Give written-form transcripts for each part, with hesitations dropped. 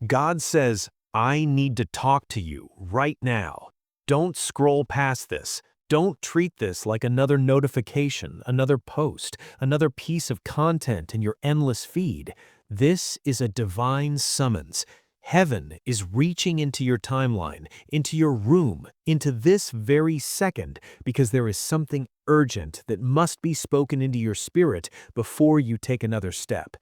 God says, I need to talk to you right now. Don't scroll past this. Don't treat this like another notification, another post, another piece of content in your endless feed. This is a divine summons. Heaven is reaching into your timeline, into your room, into this very second, because there is something urgent that must be spoken into your spirit before you take another step.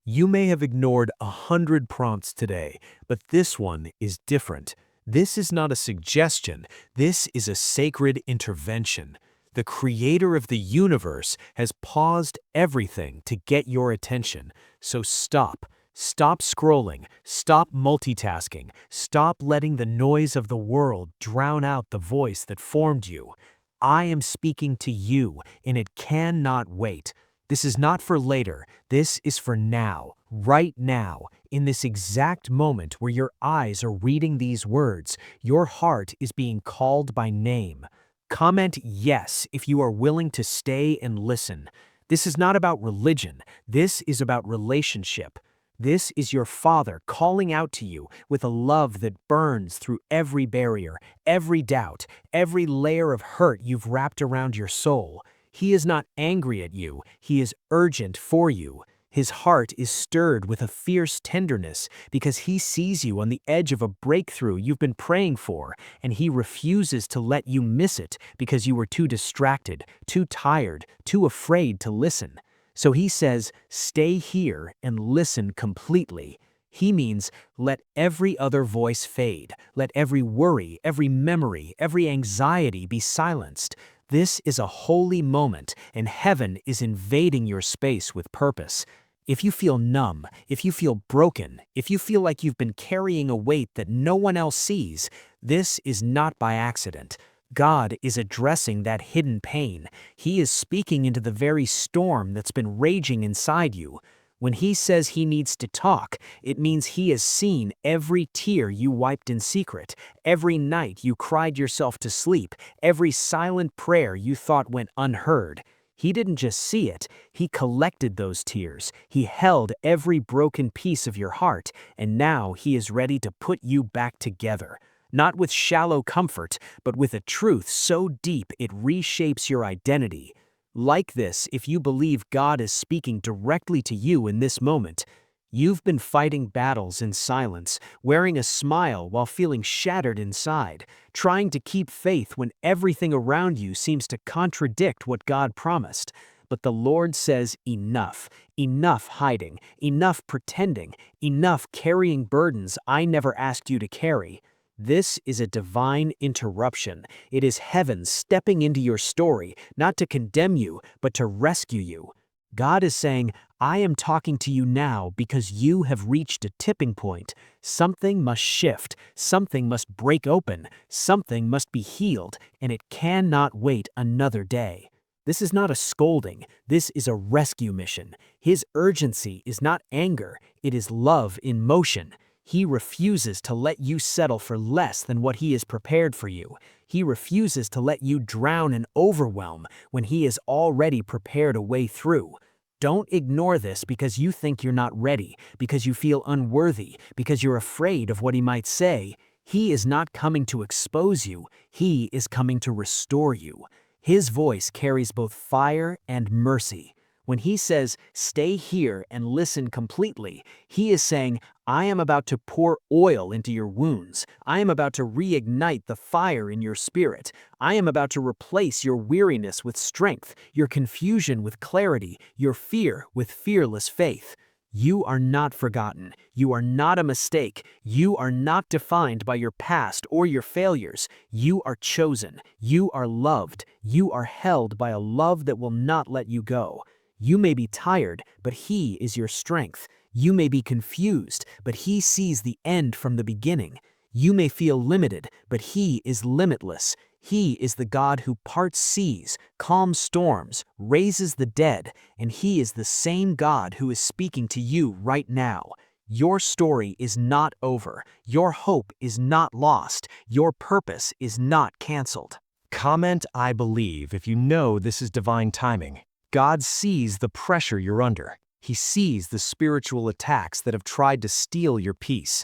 You may have ignored 100 prompts today, but this one is different. This is not a suggestion. This is a sacred intervention. The creator of the universe has paused everything to get your attention. So stop. Stop scrolling. Stop multitasking. Stop letting the noise of the world drown out the voice that formed you. I am speaking to you, and it cannot wait. This is not for later. This is for now, right now, in this exact moment where your eyes are reading these words. Your heart is being called by name. Comment yes if you are willing to stay and listen. This is not about religion. This is about relationship. This is your Father calling out to you with a love that burns through every barrier, every doubt, every layer of hurt you've wrapped around your soul. He is not angry at you, he is urgent for you. His heart is stirred with a fierce tenderness because he sees you on the edge of a breakthrough you've been praying for, and he refuses to let you miss it because you were too distracted, too tired, too afraid to listen. So he says, stay here and listen completely. He means let every other voice fade, let every worry, every memory, every anxiety be silenced. This is a holy moment, and heaven is invading your space with purpose. If you feel numb, if you feel broken, if you feel like you've been carrying a weight that no one else sees, this is not by accident. God is addressing that hidden pain. He is speaking into the very storm that's been raging inside you. When he says he needs to talk, it means he has seen every tear you wiped in secret, every night you cried yourself to sleep, every silent prayer you thought went unheard. He didn't just see it, he collected those tears. He held every broken piece of your heart, and now he is ready to put you back together. Not with shallow comfort, but with a truth so deep it reshapes your identity. Like this, if you believe God is speaking directly to you in this moment, you've been fighting battles in silence, wearing a smile while feeling shattered inside, trying to keep faith when everything around you seems to contradict what God promised. But the Lord says enough, enough hiding, enough pretending, enough carrying burdens I never asked you to carry. This is a divine interruption. It is heaven stepping into your story, not to condemn you, but to rescue you. God is saying, I am talking to you now because you have reached a tipping point. Something must shift, something must break open, something must be healed, and it cannot wait another day. This is not a scolding, this is a rescue mission. His urgency is not anger, it is love in motion. He refuses to let you settle for less than what he has prepared for you. He refuses to let you drown in overwhelm when he has already prepared a way through. Don't ignore this because you think you're not ready, because you feel unworthy, because you're afraid of what he might say. He is not coming to expose you. He is coming to restore you. His voice carries both fire and mercy. When he says, stay here and listen completely, he is saying, I am about to pour oil into your wounds. I am about to reignite the fire in your spirit. I am about to replace your weariness with strength, your confusion with clarity, your fear with fearless faith. You are not forgotten. You are not a mistake. You are not defined by your past or your failures. You are chosen. You are loved. You are held by a love that will not let you go. You may be tired, but he is your strength. You may be confused, but he sees the end from the beginning. You may feel limited, but he is limitless. He is the God who parts seas, calms storms, raises the dead, and he is the same God who is speaking to you right now. Your story is not over. Your hope is not lost. Your purpose is not canceled. Comment I believe if you know this is divine timing. God sees the pressure you're under. He sees the spiritual attacks that have tried to steal your peace.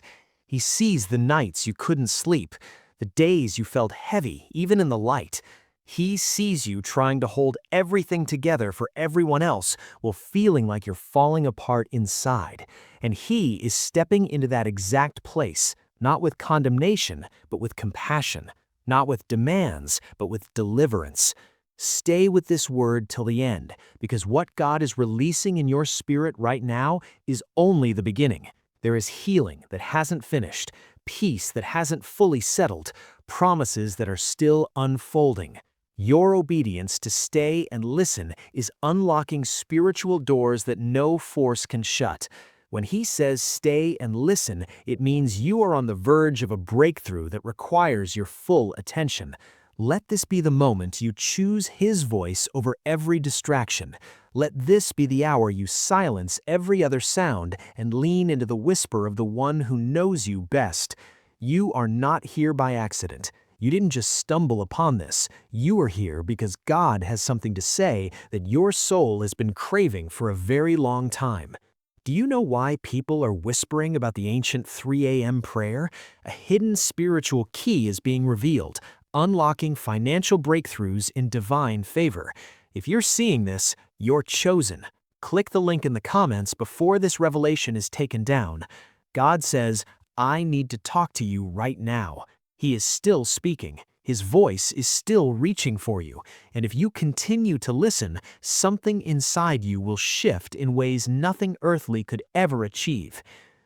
He sees the nights you couldn't sleep, the days you felt heavy, even in the light. He sees you trying to hold everything together for everyone else while feeling like you're falling apart inside. And he is stepping into that exact place, not with condemnation, but with compassion, not with demands, but with deliverance. Stay with this word till the end, because what God is releasing in your spirit right now is only the beginning. There is healing that hasn't finished, peace that hasn't fully settled, promises that are still unfolding. Your obedience to stay and listen is unlocking spiritual doors that no force can shut. When he says stay and listen, it means you are on the verge of a breakthrough that requires your full attention. Let this be the moment you choose his voice over every distraction. Let this be the hour you silence every other sound and lean into the whisper of the one who knows you best. You are not here by accident. You didn't just stumble upon this. You are here because God has something to say that your soul has been craving for a very long time. Do you know why people are whispering about the ancient 3 a.m. prayer? A hidden spiritual key is being revealed, unlocking financial breakthroughs in divine favor. If you're seeing this, you're chosen. Click the link in the comments before this revelation is taken down. God says, I need to talk to you right now. He is still speaking. His voice is still reaching for you. And if you continue to listen, something inside you will shift in ways nothing earthly could ever achieve.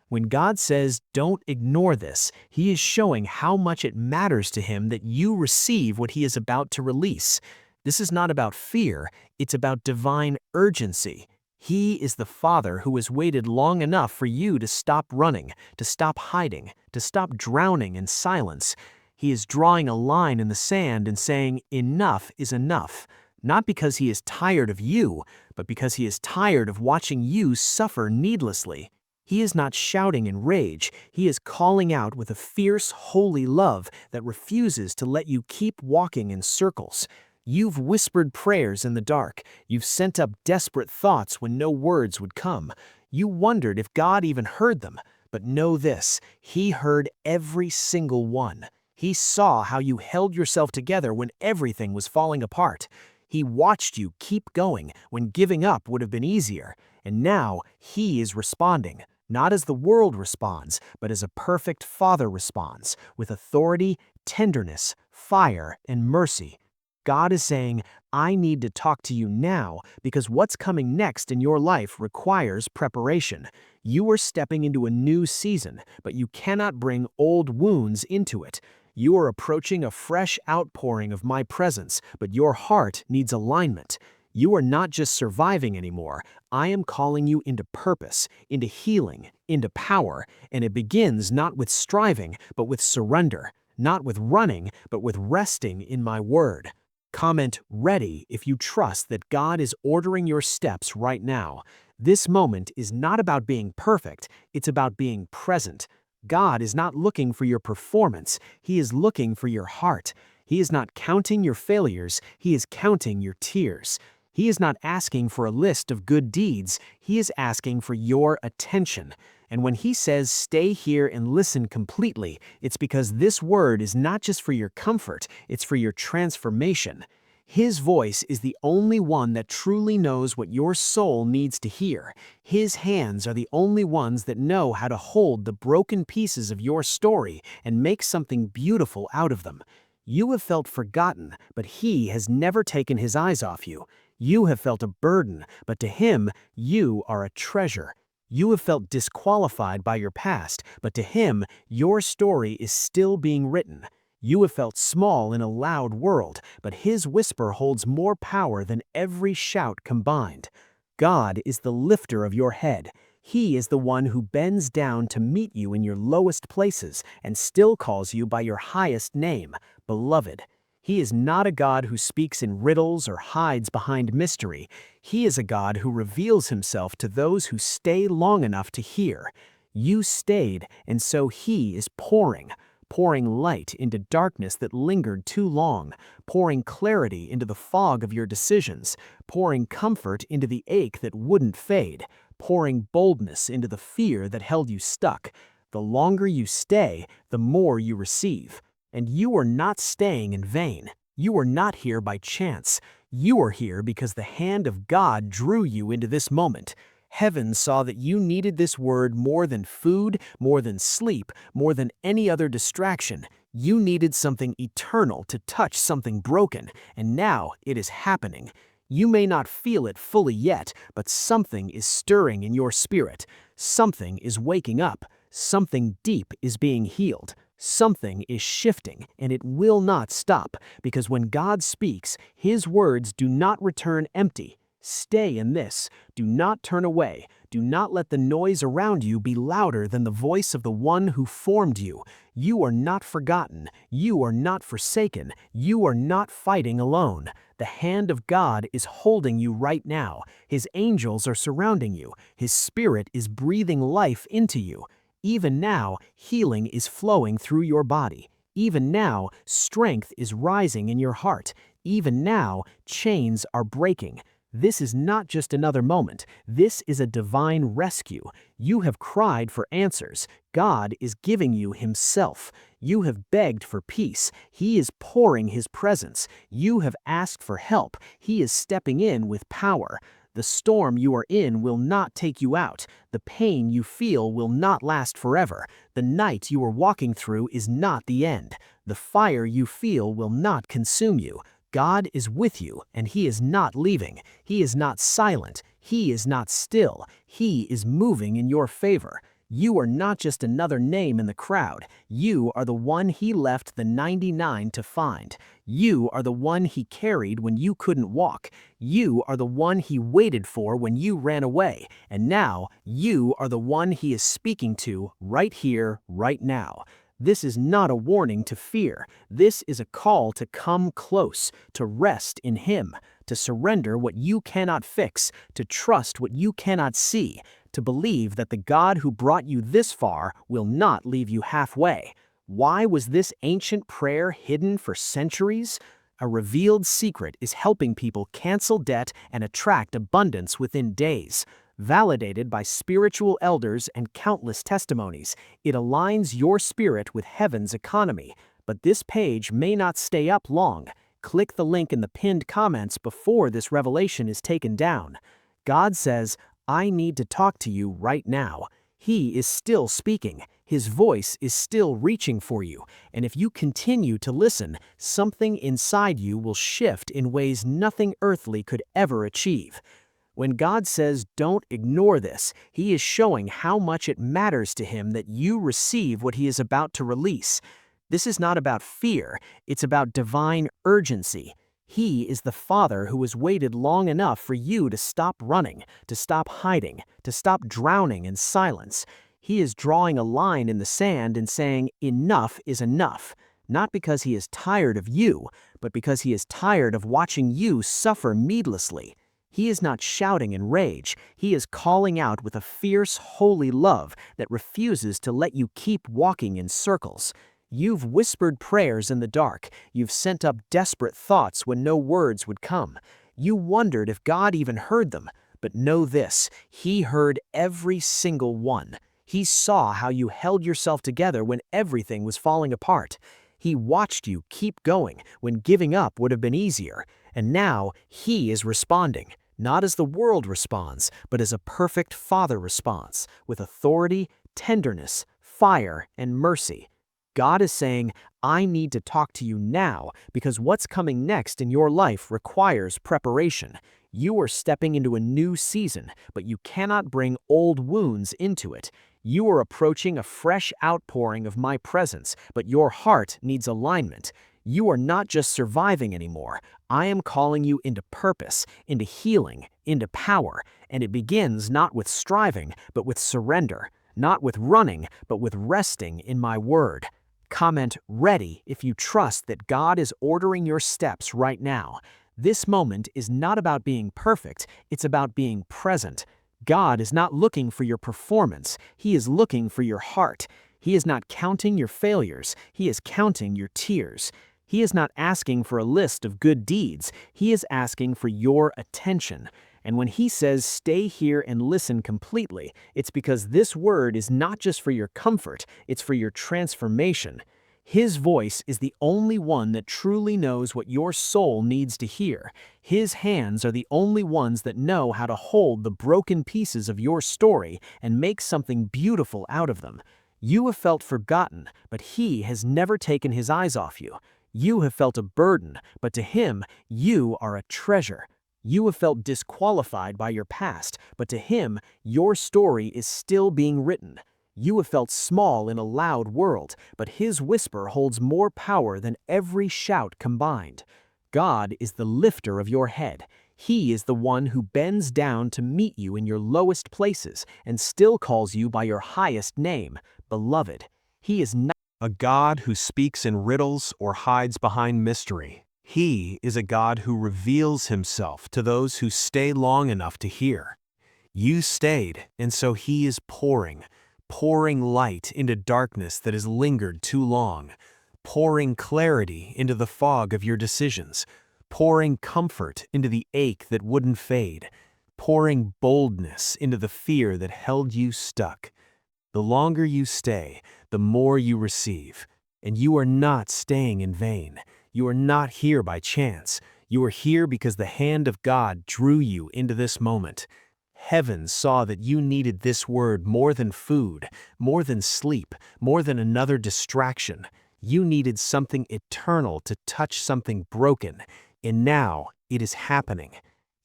When God says, don't ignore this, he is showing how much it matters to him that you receive what he is about to release. This is not about fear, it's about divine urgency. He is the Father who has waited long enough for you to stop running, to stop hiding, to stop drowning in silence. He is drawing a line in the sand and saying, enough is enough. Not because he is tired of you, but because he is tired of watching you suffer needlessly. He is not shouting in rage. He is calling out with a fierce, holy love that refuses to let you keep walking in circles. You've whispered prayers in the dark. You've sent up desperate thoughts when no words would come. You wondered if God even heard them. But know this, he heard every single one. He saw how you held yourself together when everything was falling apart. He watched you keep going when giving up would have been easier. And now he is responding, not as the world responds, but as a perfect father responds, with authority, tenderness, fire, and mercy. God is saying, I need to talk to you now because what's coming next in your life requires preparation. You are stepping into a new season, but you cannot bring old wounds into it. You are approaching a fresh outpouring of my presence, but your heart needs alignment. You are not just surviving anymore. I am calling you into purpose, into healing, into power, and it begins not with striving, but with surrender, not with running, but with resting in my word. Comment ready if you trust that God is ordering your steps right now. This moment is not about being perfect, it's about being present. God is not looking for your performance, he is looking for your heart. He is not counting your failures, he is counting your tears. He is not asking for a list of good deeds, he is asking for your attention. And when he says stay here and listen completely, it's because this word is not just for your comfort, it's for your transformation. His voice is the only one that truly knows what your soul needs to hear. His hands are the only ones that know how to hold the broken pieces of your story and make something beautiful out of them. You have felt forgotten, but he has never taken his eyes off you. You have felt a burden, but to him, you are a treasure. You have felt disqualified by your past, but to him, your story is still being written. You have felt small in a loud world, but his whisper holds more power than every shout combined. God is the lifter of your head. He is the one who bends down to meet you in your lowest places and still calls you by your highest name, beloved. He is not a God who speaks in riddles or hides behind mystery. He is a God who reveals himself to those who stay long enough to hear. You stayed, and so he is pouring light into darkness that lingered too long, pouring clarity into the fog of your decisions, pouring comfort into the ache that wouldn't fade, pouring boldness into the fear that held you stuck. The longer you stay, the more you receive. And you are not staying in vain. You are not here by chance. You are here because the hand of God drew you into this moment. Heaven saw that you needed this word more than food, more than sleep, more than any other distraction. You needed something eternal to touch something broken, and now it is happening. You may not feel it fully yet, but something is stirring in your spirit. Something is waking up. Something deep is being healed. Something is shifting, and it will not stop, because when God speaks, His words do not return empty. Stay in this. Do not turn away. Do not let the noise around you be louder than the voice of the one who formed you. You are not forgotten. You are not forsaken. You are not fighting alone. The hand of God is holding you right now. His angels are surrounding you. His Spirit is breathing life into you. Even now, healing is flowing through your body. Even now, strength is rising in your heart. Even now, chains are breaking. This is not just another moment. This is a divine rescue. You have cried for answers. God is giving you Himself. You have begged for peace. He is pouring His presence. You have asked for help. He is stepping in with power. The storm you are in will not take you out. The pain you feel will not last forever. The night you are walking through is not the end. The fire you feel will not consume you. God is with you, and He is not leaving. He is not silent. He is not still. He is moving in your favor. You are not just another name in the crowd. You are the one He left the 99 to find. You are the one He carried when you couldn't walk. You are the one He waited for when you ran away. And now, you are the one He is speaking to right here, right now. This is not a warning to fear. This is a call to come close, to rest in Him, to surrender what you cannot fix, to trust what you cannot see, to believe that the God who brought you this far will not leave you halfway. Why was this ancient prayer hidden for centuries? A revealed secret is helping people cancel debt and attract abundance within days. Validated by spiritual elders and countless testimonies, it aligns your spirit with heaven's economy. But this page may not stay up long. Click the link in the pinned comments before this revelation is taken down. God says, I need to talk to you right now. He is still speaking. His voice is still reaching for you. And if you continue to listen, something inside you will shift in ways nothing earthly could ever achieve. When God says, don't ignore this, He is showing how much it matters to Him that you receive what He is about to release. This is not about fear, it's about divine urgency. He is the Father who has waited long enough for you to stop running, to stop hiding, to stop drowning in silence. He is drawing a line in the sand and saying, enough is enough. Not because He is tired of you, but because He is tired of watching you suffer needlessly. He is not shouting in rage. He is calling out with a fierce, holy love that refuses to let you keep walking in circles. You've whispered prayers in the dark. You've sent up desperate thoughts when no words would come. You wondered if God even heard them. But know this, He heard every single one. He saw how you held yourself together when everything was falling apart. He watched you keep going when giving up would have been easier. And now He is responding. Not as the world responds, but as a perfect Father responds, with authority, tenderness, fire, and mercy. God is saying, I need to talk to you now because what's coming next in your life requires preparation. You are stepping into a new season, but you cannot bring old wounds into it. You are approaching a fresh outpouring of my presence, but your heart needs alignment. You are not just surviving anymore. I am calling you into purpose, into healing, into power, and it begins not with striving, but with surrender, not with running, but with resting in my word. Comment ready if you trust that God is ordering your steps right now. This moment is not about being perfect, it's about being present. God is not looking for your performance, He is looking for your heart. He is not counting your failures, He is counting your tears. He is not asking for a list of good deeds, He is asking for your attention. And when he says, stay here and listen completely, it's because this word is not just for your comfort, it's for your transformation. His voice is the only one that truly knows what your soul needs to hear. His hands are the only ones that know how to hold the broken pieces of your story and make something beautiful out of them. You have felt forgotten, but he has never taken his eyes off you. You have felt a burden, but to him, you are a treasure. You have felt disqualified by your past, but to him, your story is still being written. You have felt small in a loud world, but his whisper holds more power than every shout combined. God is the lifter of your head. He is the one who bends down to meet you in your lowest places and still calls you by your highest name, beloved. He is not A God who speaks in riddles or hides behind mystery. He is a God who reveals himself to those who stay long enough to hear. You stayed, and so he is pouring light into darkness that has lingered too long, pouring clarity into the fog of your decisions, pouring comfort into the ache that wouldn't fade, pouring boldness into the fear that held you stuck. The longer you stay, the more you receive. And you are not staying in vain. You are not here by chance. You are here because the hand of God drew you into this moment. Heaven saw that you needed this word more than food, more than sleep, more than another distraction. You needed something eternal to touch something broken, and now it is happening.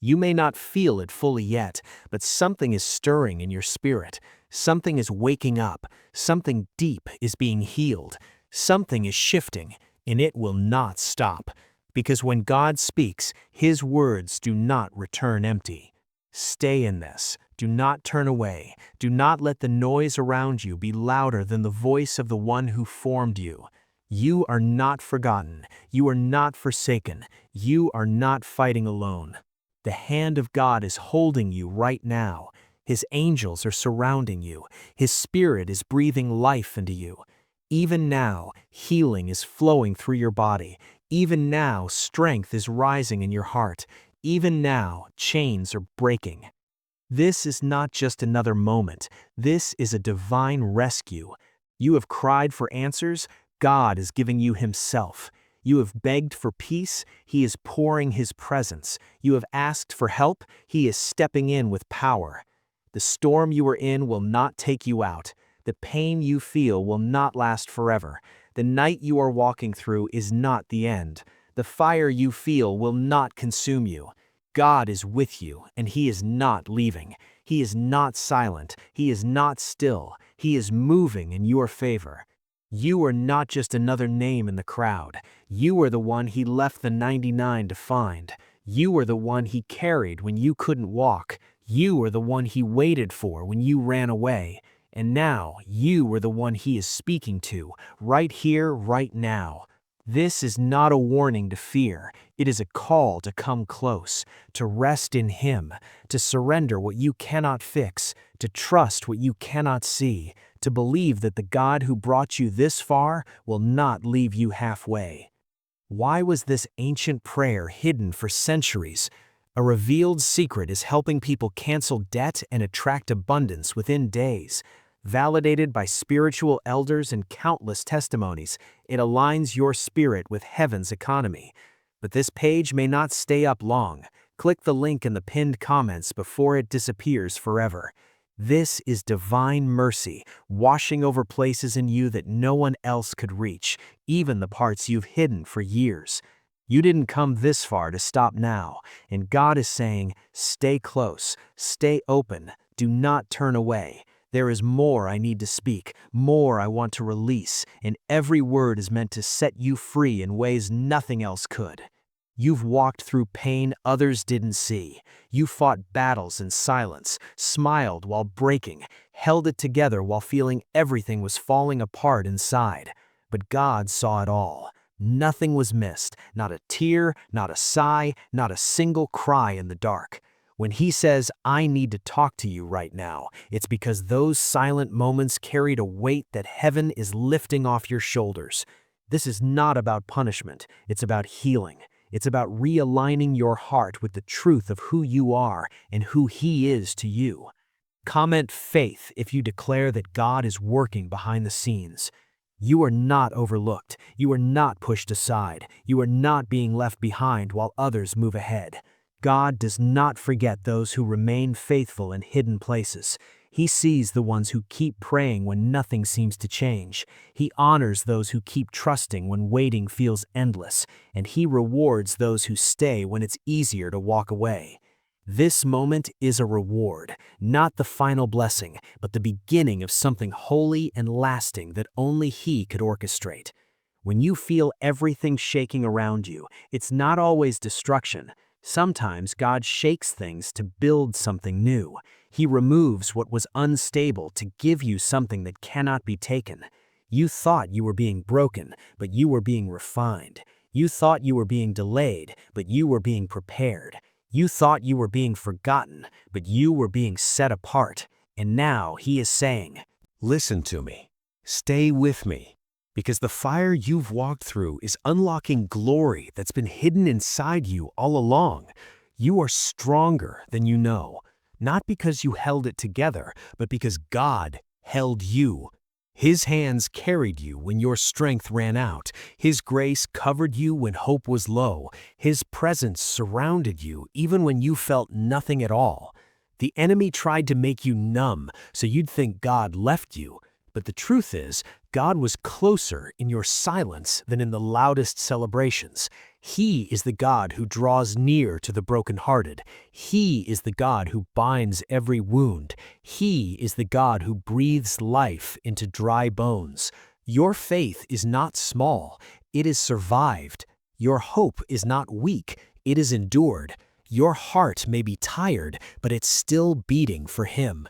You may not feel it fully yet, but something is stirring in your spirit. Something is waking up. Something deep is being healed. Something is shifting, and it will not stop. Because when God speaks, his words do not return empty. Stay in this. Do not turn away. Do not let the noise around you be louder than the voice of the one who formed you. You are not forgotten. You are not forsaken. You are not fighting alone. The hand of God is holding you right now. His angels are surrounding you. His spirit is breathing life into you. Even now, healing is flowing through your body. Even now, strength is rising in your heart. Even now, chains are breaking. This is not just another moment. This is a divine rescue. You have cried for answers. God is giving you himself. You have begged for peace. He is pouring his presence. You have asked for help. He is stepping in with power. The storm you are in will not take you out. The pain you feel will not last forever. The night you are walking through is not the end. The fire you feel will not consume you. God is with you, and he is not leaving. He is not silent. He is not still. He is moving in your favor. You are not just another name in the crowd. You are the one he left the 99 to find. You are the one he carried when you couldn't walk. You are the one he waited for when you ran away. And now, you are the one he is speaking to, right here, right now. This is not a warning to fear. It is a call to come close, to rest in him, to surrender what you cannot fix, to trust what you cannot see, to believe that the God who brought you this far will not leave you halfway. Why was this ancient prayer hidden for centuries? A revealed secret is helping people cancel debt and attract abundance within days. Validated by spiritual elders and countless testimonies, it aligns your spirit with heaven's economy. But this page may not stay up long. Click the link in the pinned comments before it disappears forever. This is divine mercy, washing over places in you that no one else could reach, even the parts you've hidden for years. You didn't come this far to stop now, and God is saying, stay close, stay open, do not turn away. There is more I need to speak, more I want to release, and every word is meant to set you free in ways nothing else could. You've walked through pain others didn't see. You fought battles in silence, smiled while breaking, held it together while feeling everything was falling apart inside. But God saw it all. Nothing was missed, not a tear, not a sigh, not a single cry in the dark. When he says, I need to talk to you right now, it's because those silent moments carried a weight that heaven is lifting off your shoulders. This is not about punishment, it's about healing. It's about realigning your heart with the truth of who you are and who He is to you. Comment faith if you declare that God is working behind the scenes. You are not overlooked. You are not pushed aside. You are not being left behind while others move ahead. God does not forget those who remain faithful in hidden places. He sees the ones who keep praying when nothing seems to change. He honors those who keep trusting when waiting feels endless, and He rewards those who stay when it's easier to walk away. This moment is a reward, not the final blessing, but the beginning of something holy and lasting that only He could orchestrate. When you feel everything shaking around you, it's not always destruction. Sometimes God shakes things to build something new. He removes what was unstable to give you something that cannot be taken. You thought you were being broken, but you were being refined. You thought you were being delayed, but you were being prepared. You thought you were being forgotten, but you were being set apart. And now He is saying, Listen to me. Stay with me. Because the fire you've walked through is unlocking glory that's been hidden inside you all along. You are stronger than you know, not because you held it together, but because God held you. His hands carried you when your strength ran out. His grace covered you when hope was low. His presence surrounded you even when you felt nothing at all. The enemy tried to make you numb so you'd think God left you. But the truth is, God was closer in your silence than in the loudest celebrations. He is the God who draws near to the brokenhearted. He is the God who binds every wound. He is the God who breathes life into dry bones. Your faith is not small. It is survived. Your hope is not weak. It is endured. Your heart may be tired, but it's still beating for Him.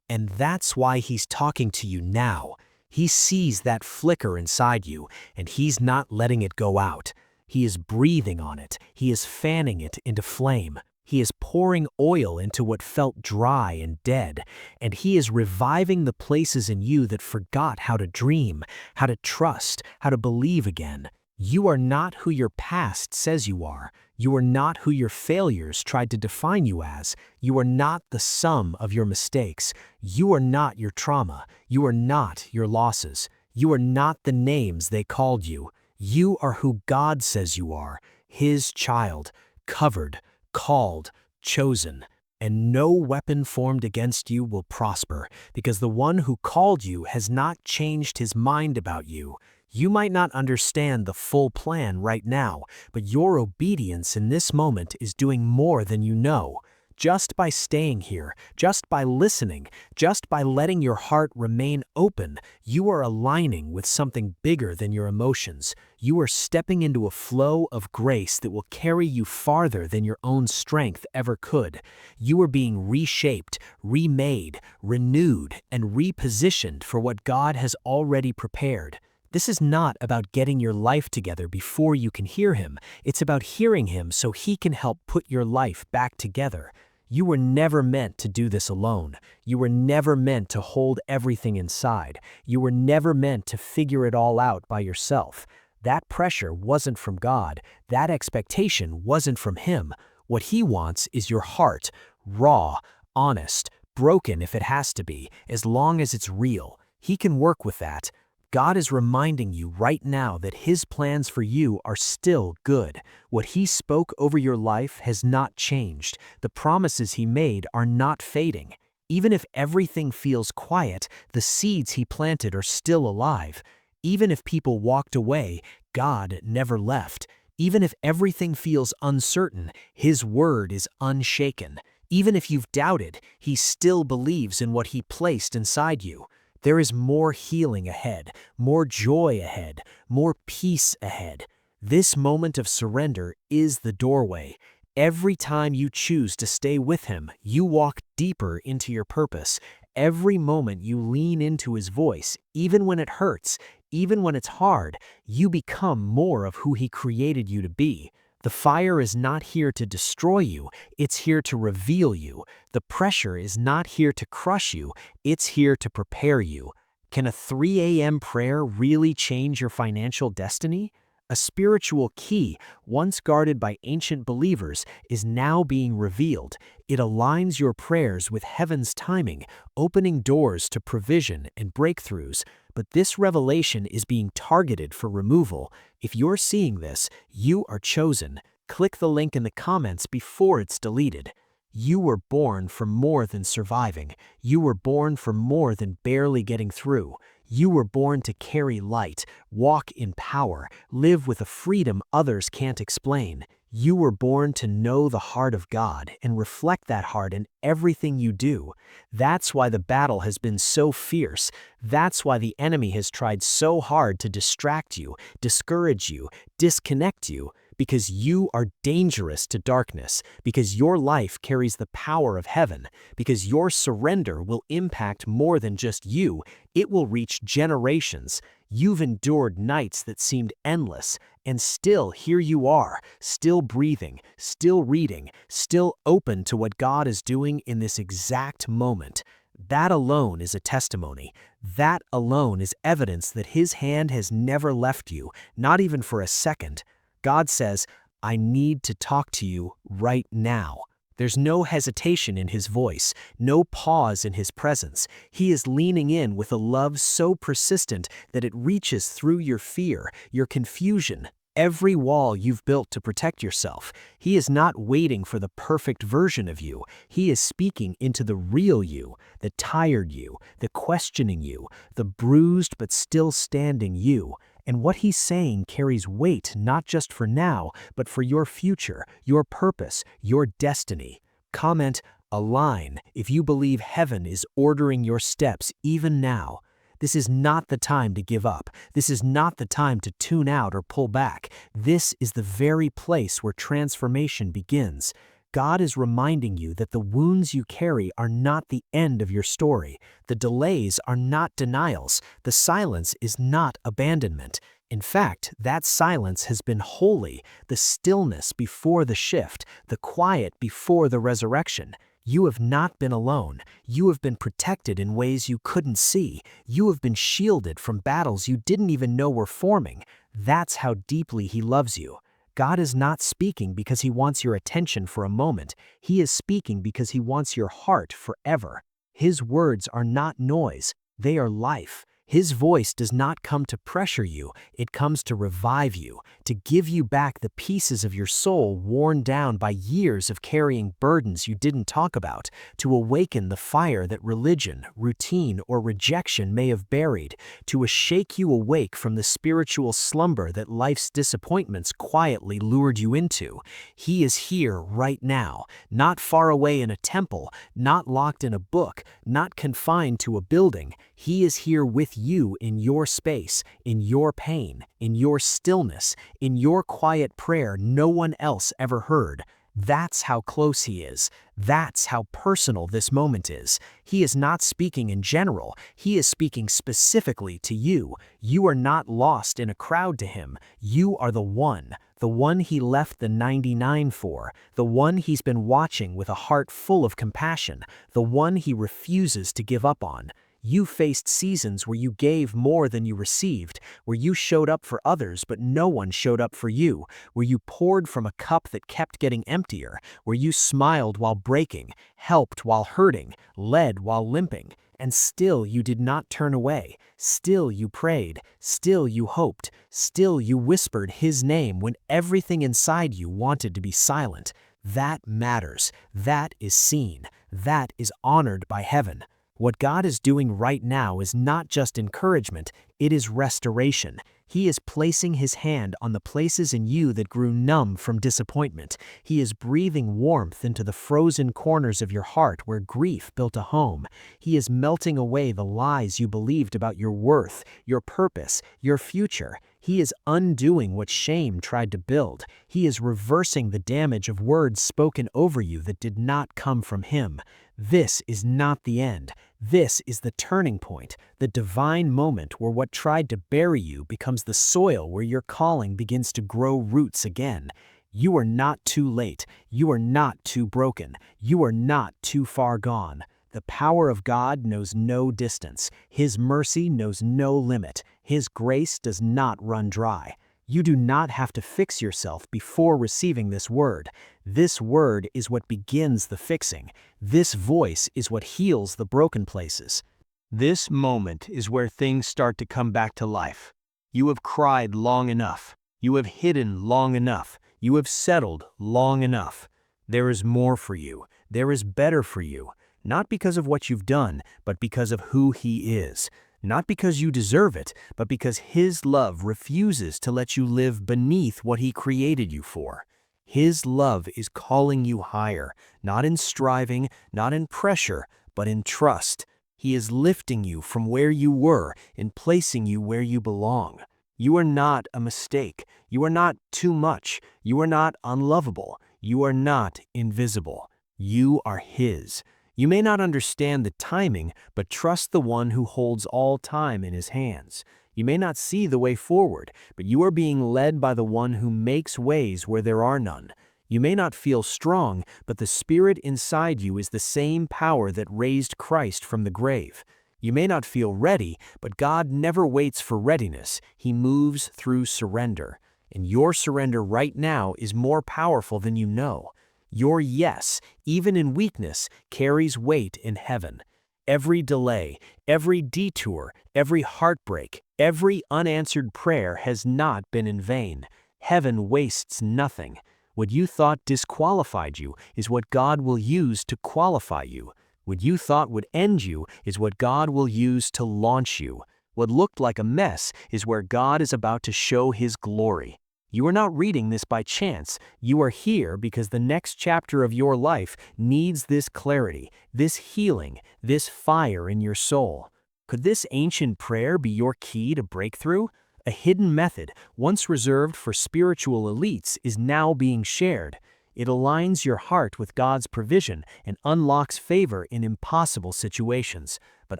And that's why He's talking to you now. He sees that flicker inside you, and He's not letting it go out. He is breathing on it. He is fanning it into flame. He is pouring oil into what felt dry and dead, and He is reviving the places in you that forgot how to dream, how to trust, how to believe again. You are not who your past says you are. You are not who your failures tried to define you as. You are not the sum of your mistakes. You are not your trauma. You are not your losses. You are not the names they called you. You are who God says you are, His child, covered, called, chosen. And no weapon formed against you will prosper, because the one who called you has not changed His mind about you. You might not understand the full plan right now, but your obedience in this moment is doing more than you know. Just by staying here, just by listening, just by letting your heart remain open, you are aligning with something bigger than your emotions. You are stepping into a flow of grace that will carry you farther than your own strength ever could. You are being reshaped, remade, renewed, and repositioned for what God has already prepared. This is not about getting your life together before you can hear Him. It's about hearing Him so He can help put your life back together. You were never meant to do this alone. You were never meant to hold everything inside. You were never meant to figure it all out by yourself. That pressure wasn't from God. That expectation wasn't from Him. What He wants is your heart, raw, honest, broken if it has to be, as long as it's real. He can work with that. God is reminding you right now that His plans for you are still good. What He spoke over your life has not changed. The promises He made are not fading. Even if everything feels quiet, the seeds He planted are still alive. Even if people walked away, God never left. Even if everything feels uncertain, His word is unshaken. Even if you've doubted, He still believes in what He placed inside you. There is more healing ahead, more joy ahead, more peace ahead. This moment of surrender is the doorway. Every time you choose to stay with Him, you walk deeper into your purpose. Every moment you lean into His voice, even when it hurts, even when it's hard, you become more of who He created you to be. The fire is not here to destroy you, it's here to reveal you. The pressure is not here to crush you, it's here to prepare you. Can a 3 a.m. prayer really change your financial destiny? A spiritual key, once guarded by ancient believers, is now being revealed. It aligns your prayers with heaven's timing, opening doors to provision and breakthroughs. But this revelation is being targeted for removal. If you're seeing this, you are chosen. Click the link in the comments before it's deleted. You were born for more than surviving. You were born for more than barely getting through. You were born to carry light, walk in power, live with a freedom others can't explain. You were born to know the heart of God and reflect that heart in everything you do. That's why the battle has been so fierce. That's why the enemy has tried so hard to distract you, discourage you, disconnect you. Because you are dangerous to darkness, because your life carries the power of heaven, because your surrender will impact more than just you, it will reach generations. You've endured nights that seemed endless, and still here you are, still breathing, still reading, still open to what God is doing in this exact moment. That alone is a testimony. That alone is evidence that His hand has never left you, not even for a second. God says, I need to talk to you right now. There's no hesitation in His voice, no pause in His presence. He is leaning in with a love so persistent that it reaches through your fear, your confusion, every wall you've built to protect yourself. He is not waiting for the perfect version of you. He is speaking into the real you, the tired you, the questioning you, the bruised but still standing you. And what He's saying carries weight not just for now, but for your future, your purpose, your destiny. Comment, align, if you believe heaven is ordering your steps even now. This is not the time to give up. This is not the time to tune out or pull back. This is the very place where transformation begins. God is reminding you that the wounds you carry are not the end of your story. The delays are not denials. The silence is not abandonment. In fact, that silence has been holy, the stillness before the shift, the quiet before the resurrection. You have not been alone. You have been protected in ways you couldn't see. You have been shielded from battles you didn't even know were forming. That's how deeply He loves you. God is not speaking because He wants your attention for a moment. He is speaking because He wants your heart forever. His words are not noise, they are life. His voice does not come to pressure you, it comes to revive you, to give you back the pieces of your soul worn down by years of carrying burdens you didn't talk about, to awaken the fire that religion, routine, or rejection may have buried, to shake you awake from the spiritual slumber that life's disappointments quietly lured you into. He is here right now, not far away in a temple, not locked in a book, not confined to a building. He is here with you in your space, in your pain, in your stillness, in your quiet prayer no one else ever heard. That's how close He is. That's how personal this moment is. He is not speaking in general. He is speaking specifically to you. You are not lost in a crowd to Him. You are the one He left the 99 for, the one He's been watching with a heart full of compassion, the one He refuses to give up on. You faced seasons where you gave more than you received, where you showed up for others but no one showed up for you, where you poured from a cup that kept getting emptier, where you smiled while breaking, helped while hurting, led while limping, and still you did not turn away. Still you prayed, still you hoped, still you whispered His name when everything inside you wanted to be silent. That matters. That is seen. That is honored by heaven. What God is doing right now is not just encouragement, it is restoration. He is placing His hand on the places in you that grew numb from disappointment. He is breathing warmth into the frozen corners of your heart where grief built a home. He is melting away the lies you believed about your worth, your purpose, your future. He is undoing what shame tried to build. He is reversing the damage of words spoken over you that did not come from Him. This is not the end. This is the turning point, the divine moment where what tried to bury you becomes the soil where your calling begins to grow roots again. You are not too late. You are not too broken. You are not too far gone. The power of God knows no distance. His mercy knows no limit. His grace does not run dry. You do not have to fix yourself before receiving this word. This word is what begins the fixing. This voice is what heals the broken places. This moment is where things start to come back to life. You have cried long enough. You have hidden long enough. You have settled long enough. There is more for you. There is better for you. Not because of what you've done, but because of who He is. Not because you deserve it, but because His love refuses to let you live beneath what He created you for. His love is calling you higher, not in striving, not in pressure, but in trust. He is lifting you from where you were and placing you where you belong. You are not a mistake. You are not too much. You are not unlovable. You are not invisible. You are His. You may not understand the timing, but trust the one who holds all time in His hands. You may not see the way forward, but you are being led by the one who makes ways where there are none. You may not feel strong, but the Spirit inside you is the same power that raised Christ from the grave. You may not feel ready, but God never waits for readiness. He moves through surrender. And your surrender right now is more powerful than you know. Your yes, even in weakness, carries weight in heaven. Every delay, every detour, every heartbreak, every unanswered prayer has not been in vain. Heaven wastes nothing. What you thought disqualified you is what God will use to qualify you. What you thought would end you is what God will use to launch you. What looked like a mess is where God is about to show His glory. You are not reading this by chance. You are here because the next chapter of your life needs this clarity, this healing, this fire in your soul. Could this ancient prayer be your key to breakthrough? A hidden method, once reserved for spiritual elites, is now being shared. It aligns your heart with God's provision and unlocks favor in impossible situations. But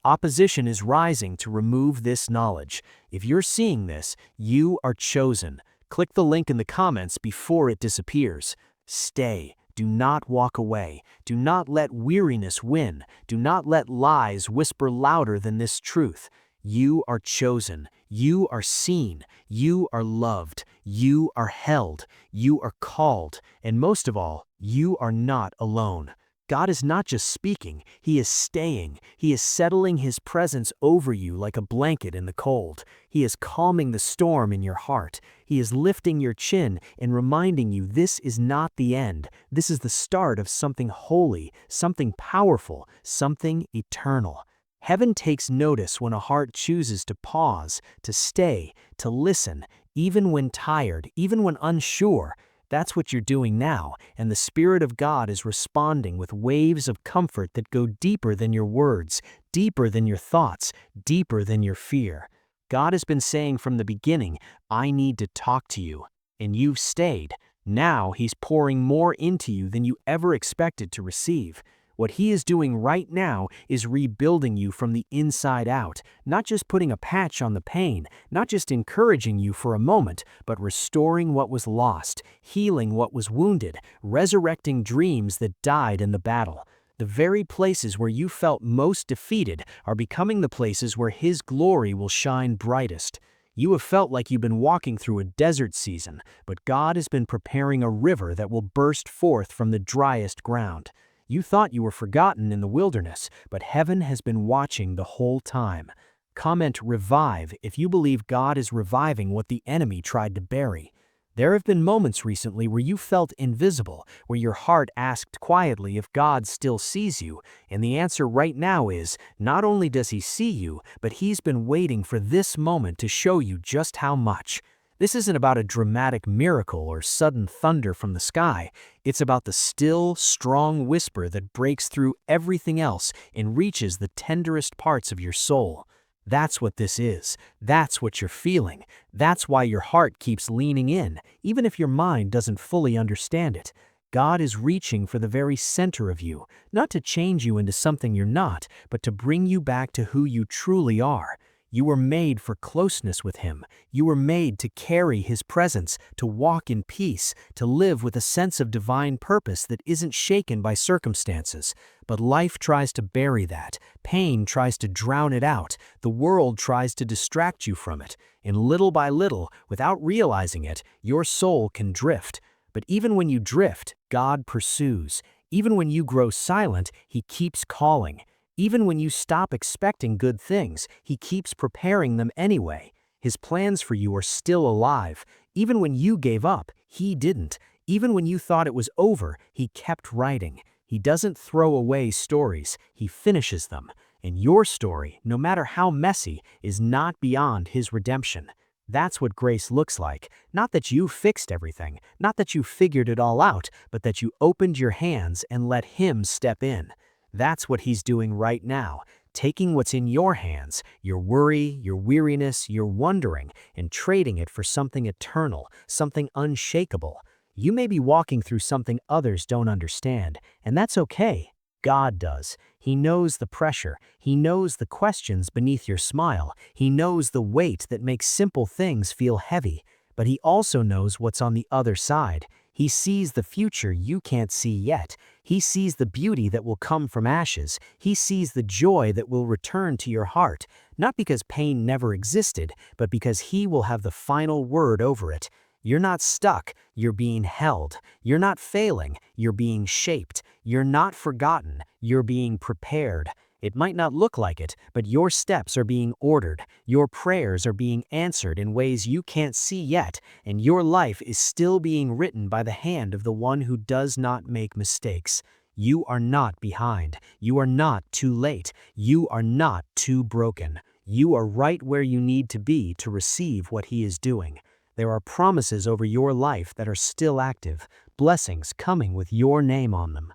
opposition is rising to remove this knowledge. If you're seeing this, you are chosen. Click the link in the comments before it disappears. Stay. Do not walk away. Do not let weariness win. Do not let lies whisper louder than this truth. You are chosen. You are seen. You are loved. You are held. You are called. And most of all, you are not alone. God is not just speaking, He is staying. He is settling His presence over you like a blanket in the cold. He is calming the storm in your heart. He is lifting your chin and reminding you this is not the end. This is the start of something holy, something powerful, something eternal. Heaven takes notice when a heart chooses to pause, to stay, to listen, even when tired, even when unsure. That's what you're doing now, and the Spirit of God is responding with waves of comfort that go deeper than your words, deeper than your thoughts, deeper than your fear. God has been saying from the beginning, I need to talk to you, and you've stayed. Now He's pouring more into you than you ever expected to receive. What He is doing right now is rebuilding you from the inside out, not just putting a patch on the pain, not just encouraging you for a moment, but restoring what was lost, healing what was wounded, resurrecting dreams that died in the battle. The very places where you felt most defeated are becoming the places where His glory will shine brightest. You have felt like you've been walking through a desert season, but God has been preparing a river that will burst forth from the driest ground. You thought you were forgotten in the wilderness, but heaven has been watching the whole time. Comment revive if you believe God is reviving what the enemy tried to bury. There have been moments recently where you felt invisible, where your heart asked quietly if God still sees you, and the answer right now is, not only does He see you, but He's been waiting for this moment to show you just how much. This isn't about a dramatic miracle or sudden thunder from the sky. It's about the still, strong whisper that breaks through everything else and reaches the tenderest parts of your soul. That's what this is. That's what you're feeling. That's why your heart keeps leaning in, even if your mind doesn't fully understand it. God is reaching for the very center of you, not to change you into something you're not, but to bring you back to who you truly are. You were made for closeness with Him. You were made to carry His presence, to walk in peace, to live with a sense of divine purpose that isn't shaken by circumstances. But life tries to bury that. Pain tries to drown it out. The world tries to distract you from it. And little by little, without realizing it, your soul can drift. But even when you drift, God pursues. Even when you grow silent, He keeps calling. Even when you stop expecting good things, He keeps preparing them anyway. His plans for you are still alive. Even when you gave up, He didn't. Even when you thought it was over, He kept writing. He doesn't throw away stories, He finishes them. And your story, no matter how messy, is not beyond His redemption. That's what grace looks like. Not that you fixed everything, not that you figured it all out, but that you opened your hands and let Him step in. That's what He's doing right now, taking what's in your hands, your worry, your weariness, your wondering, and trading it for something eternal, something unshakable. You may be walking through something others don't understand, and that's okay. God does. He knows the pressure. He knows the questions beneath your smile. He knows the weight that makes simple things feel heavy. But He also knows what's on the other side. He sees the future you can't see yet. He sees the beauty that will come from ashes. He sees the joy that will return to your heart, not because pain never existed, but because He will have the final word over it. You're not stuck, you're being held. You're not failing, you're being shaped. You're not forgotten, you're being prepared. It might not look like it, but your steps are being ordered. Your prayers are being answered in ways you can't see yet, and your life is still being written by the hand of the one who does not make mistakes. You are not behind. You are not too late. You are not too broken. You are right where you need to be to receive what He is doing. There are promises over your life that are still active, blessings coming with your name on them.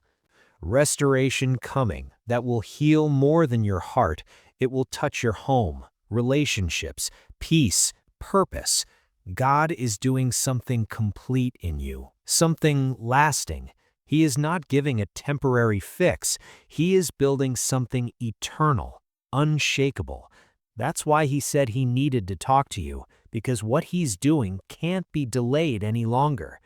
Restoration coming that will heal more than your heart. It will touch your home, relationships, peace, purpose. God is doing something complete in you, something lasting. He is not giving a temporary fix. He is building something eternal, unshakable. That's why He said He needed to talk to you, because what He's doing can't be delayed any longer.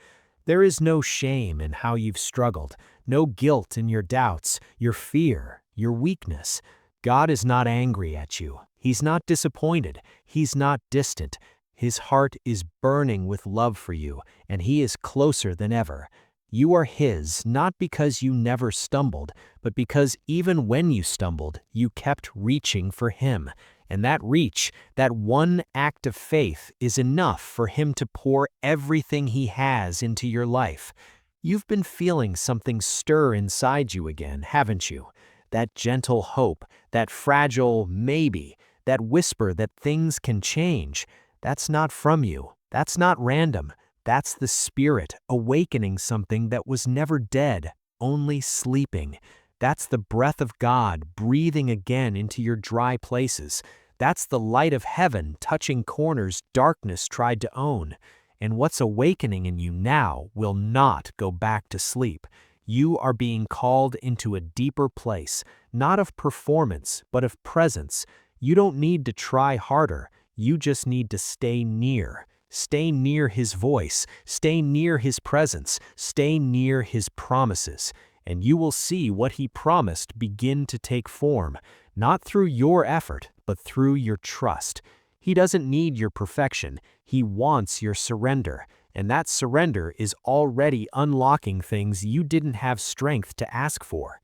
There is no shame in how you've struggled, no guilt in your doubts, your fear, your weakness. God is not angry at you. He's not disappointed. He's not distant. His heart is burning with love for you, and He is closer than ever. You are His not because you never stumbled, but because even when you stumbled, you kept reaching for Him. And that reach, that one act of faith, is enough for Him to pour everything He has into your life. You've been feeling something stir inside you again, haven't you? That gentle hope, that fragile maybe, that whisper that things can change. That's not from you. That's not random. That's the Spirit awakening something that was never dead, only sleeping. That's the breath of God breathing again into your dry places. That's the light of heaven touching corners darkness tried to own. And what's awakening in you now will not go back to sleep. You are being called into a deeper place, not of performance, but of presence. You don't need to try harder. You just need to stay near. Stay near His voice. Stay near His presence. Stay near His promises. And you will see what He promised begin to take form, not through your effort, but through your trust. He doesn't need your perfection. He wants your surrender. And that surrender is already unlocking things you didn't have strength to ask for.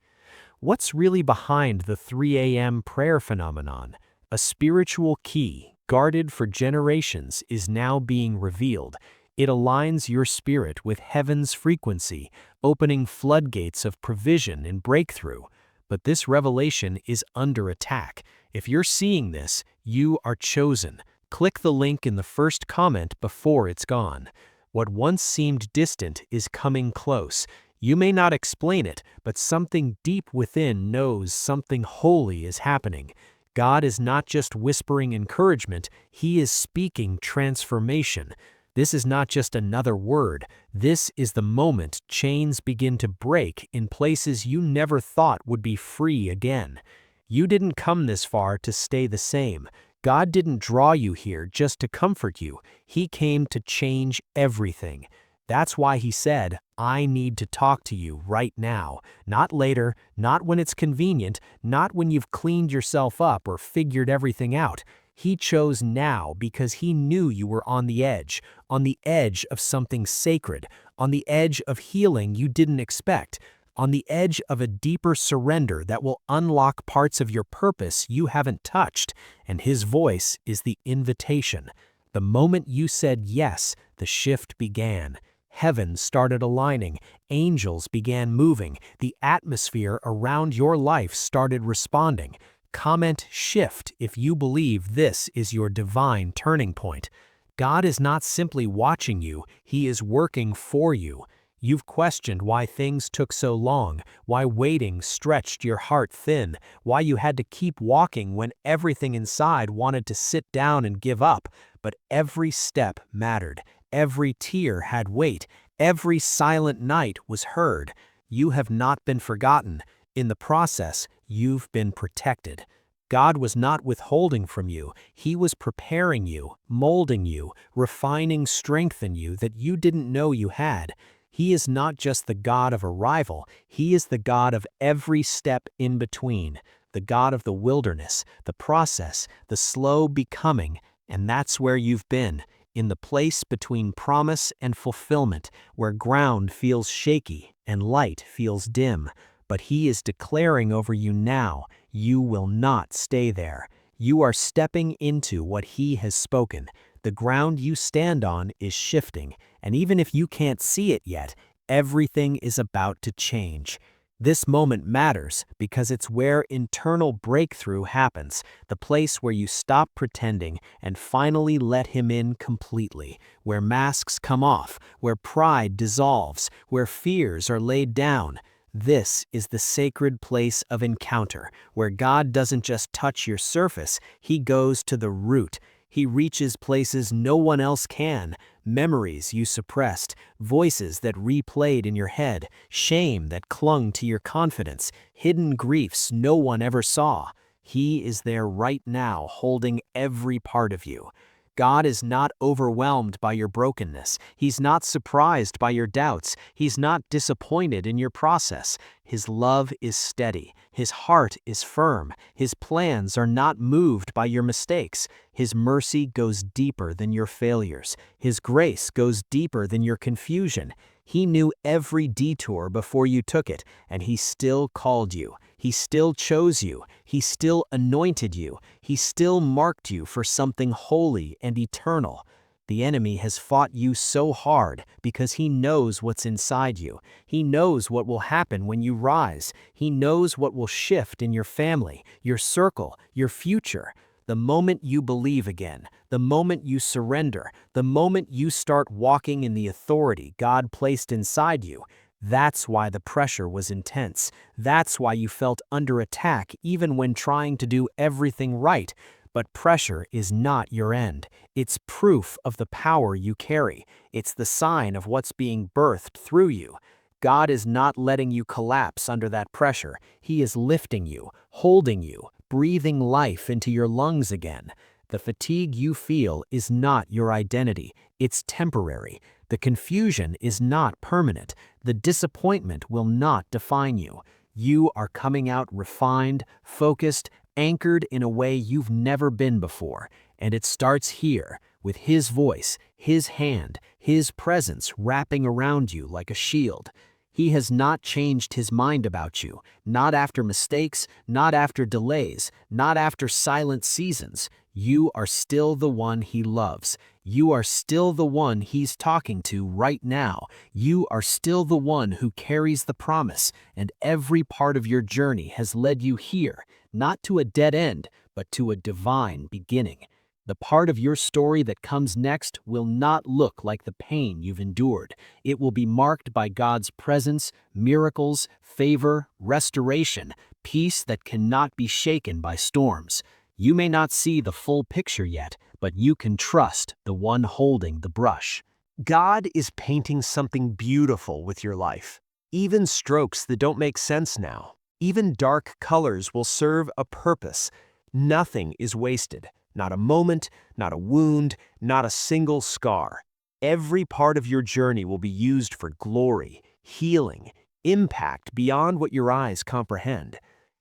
What's really behind the 3 a.m. prayer phenomenon? A spiritual key, guarded for generations, is now being revealed. It aligns your spirit with heaven's frequency, opening floodgates of provision and breakthrough. But this revelation is under attack. If you're seeing this, you are chosen. Click the link in the first comment before it's gone. What once seemed distant is coming close. You may not explain it, but something deep within knows something holy is happening. God is not just whispering encouragement, He is speaking transformation. This is not just another word. This is the moment chains begin to break in places you never thought would be free again. You didn't come this far to stay the same. God didn't draw you here just to comfort you. He came to change everything. That's why he said, I need to talk to you right now. Not later, not when it's convenient, not when you've cleaned yourself up or figured everything out. He chose now because he knew you were on the edge of something sacred, on the edge of healing you didn't expect, on the edge of a deeper surrender that will unlock parts of your purpose you haven't touched. And his voice is the invitation. The moment you said yes, the shift began. Heaven started aligning, angels began moving, the atmosphere around your life started responding. Comment shift if you believe this is your divine turning point. God is not simply watching you, he is working for you. You've questioned why things took so long, why waiting stretched your heart thin, why you had to keep walking when everything inside wanted to sit down and give up. But every step mattered, every tear had weight, every silent night was heard. You have not been forgotten. In the process, you've been protected. God was not withholding from you. He was preparing you, molding you, refining strength in you that you didn't know you had. He is not just the God of arrival, he is the God of every step in between, the God of the wilderness, the process, the slow becoming, and that's where you've been, in the place between promise and fulfillment, where ground feels shaky and light feels dim. But he is declaring over you now, you will not stay there. You are stepping into what he has spoken. The ground you stand on is shifting, and even if you can't see it yet, everything is about to change. This moment matters because it's where internal breakthrough happens, the place where you stop pretending and finally let him in completely, where masks come off, where pride dissolves, where fears are laid down. This is the sacred place of encounter, where God doesn't just touch your surface, he goes to the root. He reaches places no one else can, memories you suppressed, voices that replayed in your head, shame that clung to your confidence, hidden griefs no one ever saw. He is there right now, holding every part of you. God is not overwhelmed by your brokenness. He's not surprised by your doubts. He's not disappointed in your process. His love is steady. His heart is firm. His plans are not moved by your mistakes. His mercy goes deeper than your failures. His grace goes deeper than your confusion. He knew every detour before you took it, and he still called you. He still chose you. He still anointed you. He still marked you for something holy and eternal. The enemy has fought you so hard because he knows what's inside you. He knows what will happen when you rise. He knows what will shift in your family, your circle, your future. The moment you believe again, the moment you surrender, the moment you start walking in the authority God placed inside you, that's why the pressure was intense. That's why you felt under attack even when trying to do everything right. But pressure is not your end. It's proof of the power you carry. It's the sign of what's being birthed through you. God is not letting you collapse under that pressure. He is lifting you, holding you, breathing life into your lungs again. The fatigue you feel is not your identity. It's temporary. The confusion is not permanent. The disappointment will not define you. You are coming out refined, focused, anchored in a way you've never been before. And it starts here, with his voice, his hand, his presence wrapping around you like a shield. He has not changed his mind about you, not after mistakes, not after delays, not after silent seasons. You are still the one he loves. You are still the one he's talking to right now. You are still the one who carries the promise, and every part of your journey has led you here, not to a dead end, but to a divine beginning. The part of your story that comes next will not look like the pain you've endured. It will be marked by God's presence, miracles, favor, restoration, peace that cannot be shaken by storms. You may not see the full picture yet, but you can trust the one holding the brush. God is painting something beautiful with your life. Even strokes that don't make sense now, even dark colors will serve a purpose. Nothing is wasted. Not a moment, not a wound, not a single scar. Every part of your journey will be used for glory, healing, impact beyond what your eyes comprehend.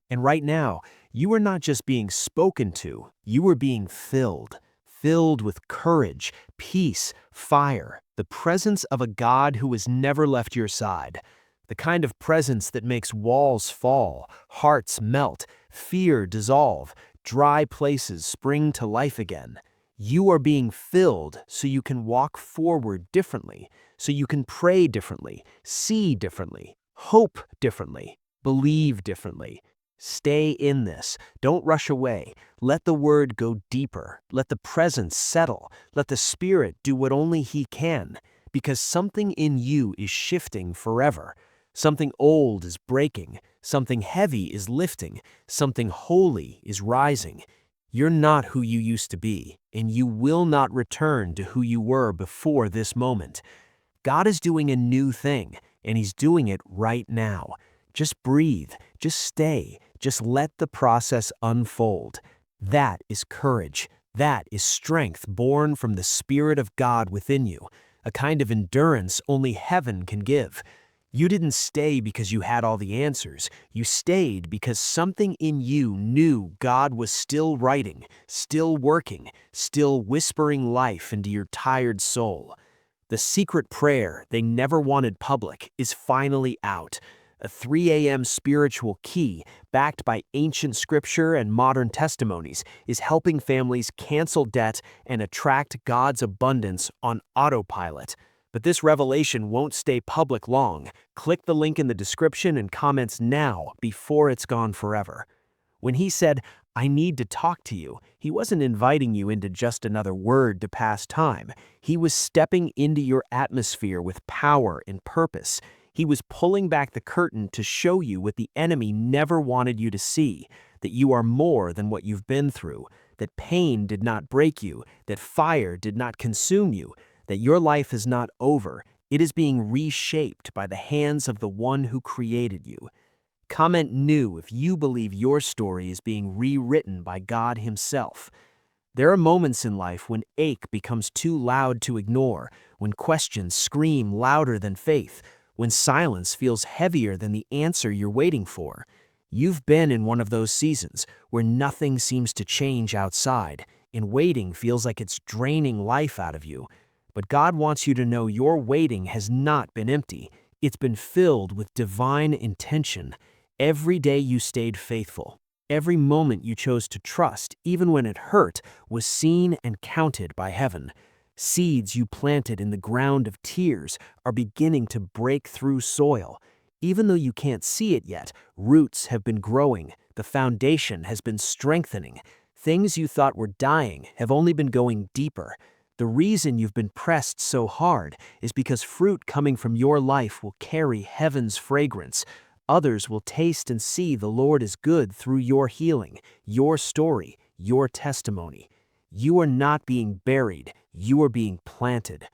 And right now, you are not just being spoken to, you are being filled. Filled with courage, peace, fire, the presence of a God who has never left your side. The kind of presence that makes walls fall, hearts melt, fear dissolve, dry places spring to life again. You are being filled so you can walk forward differently, so you can pray differently, see differently, hope differently, believe differently. Stay in this. Don't rush away. Let the word go deeper. Let the presence settle. Let the Spirit do what only He can, because something in you is shifting forever. Something old is breaking. Something heavy is lifting. Something holy is rising. You're not who you used to be, and you will not return to who you were before this moment. God is doing a new thing, and He's doing it right now. Just breathe, just stay, just let the process unfold. That is courage. That is strength born from the Spirit of God within you, a kind of endurance only heaven can give. You didn't stay because you had all the answers. You stayed because something in you knew God was still writing, still working, still whispering life into your tired soul. The secret prayer they never wanted public is finally out. A 3 a.m. spiritual key, backed by ancient scripture and modern testimonies, is helping families cancel debt and attract God's abundance on autopilot. But this revelation won't stay public long. Click the link in the description and comments now before it's gone forever. When He said, "I need to talk to you," He wasn't inviting you into just another word to pass time. He was stepping into your atmosphere with power and purpose. He was pulling back the curtain to show you what the enemy never wanted you to see, that you are more than what you've been through, that pain did not break you, that fire did not consume you, that your life is not over. It is being reshaped by the hands of the one who created you. Comment new if you believe your story is being rewritten by God Himself. There are moments in life when ache becomes too loud to ignore, when questions scream louder than faith, when silence feels heavier than the answer you're waiting for. You've been in one of those seasons where nothing seems to change outside, and waiting feels like it's draining life out of you. But God wants you to know your waiting has not been empty. It's been filled with divine intention. Every day you stayed faithful. Every moment you chose to trust, even when it hurt, was seen and counted by heaven. Seeds you planted in the ground of tears are beginning to break through soil. Even though you can't see it yet, roots have been growing. The foundation has been strengthening. Things you thought were dying have only been going deeper. The reason you've been pressed so hard is because fruit coming from your life will carry heaven's fragrance. Others will taste and see the Lord is good through your healing, your story, your testimony. You are not being buried, you are being planted.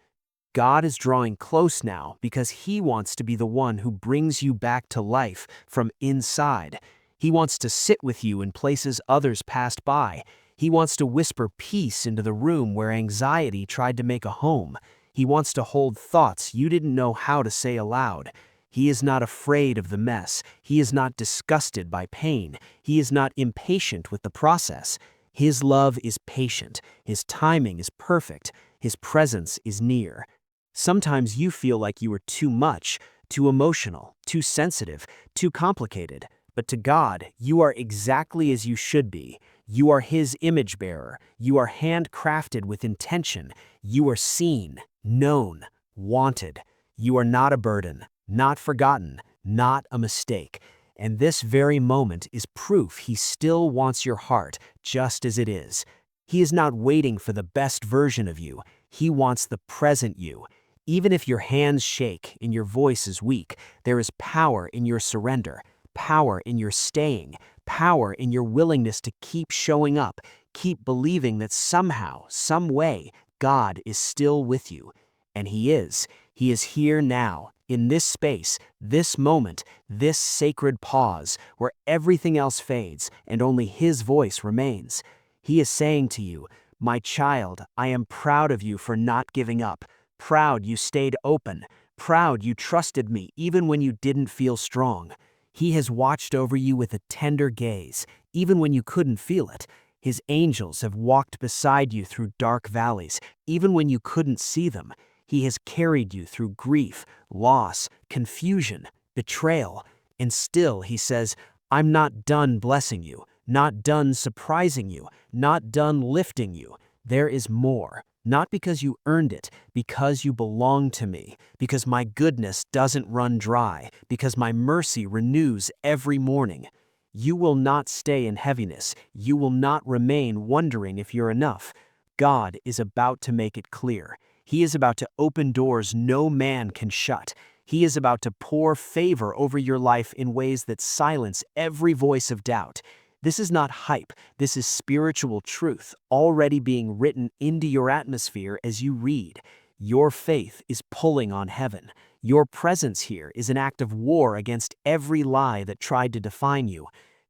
God is drawing close now because He wants to be the one who brings you back to life from inside. He wants to sit with you in places others passed by. He wants to whisper peace into the room where anxiety tried to make a home. He wants to hold thoughts you didn't know how to say aloud. He is not afraid of the mess. He is not disgusted by pain. He is not impatient with the process. His love is patient. His timing is perfect. His presence is near. Sometimes you feel like you are too much, too emotional, too sensitive, too complicated. But to God, you are exactly as you should be. You are His image bearer. You are handcrafted with intention. You are seen, known, wanted. You are not a burden, not forgotten, not a mistake. And this very moment is proof He still wants your heart just as it is. He is not waiting for the best version of you. He wants the present you. Even if your hands shake and your voice is weak, there is power in your surrender, power in your staying, power in your willingness to keep showing up, keep believing that somehow, some way, God is still with you. And He is. He is here now, in this space, this moment, this sacred pause, where everything else fades and only His voice remains. He is saying to you, "My child, I am proud of you for not giving up. Proud you stayed open. Proud you trusted me even when you didn't feel strong." He has watched over you with a tender gaze, even when you couldn't feel it. His angels have walked beside you through dark valleys, even when you couldn't see them. He has carried you through grief, loss, confusion, betrayal. And still, he says, "I'm not done blessing you, not done surprising you, not done lifting you. There is more. Not because you earned it, because you belong to me, because my goodness doesn't run dry, because my mercy renews every morning." You will not stay in heaviness. You will not remain wondering if you're enough. God is about to make it clear. He is about to open doors no man can shut. He is about to pour favor over your life in ways that silence every voice of doubt. This is not hype. This is spiritual truth already being written into your atmosphere as you read. Your faith is pulling on heaven. Your presence here is an act of war against every lie that tried to define you.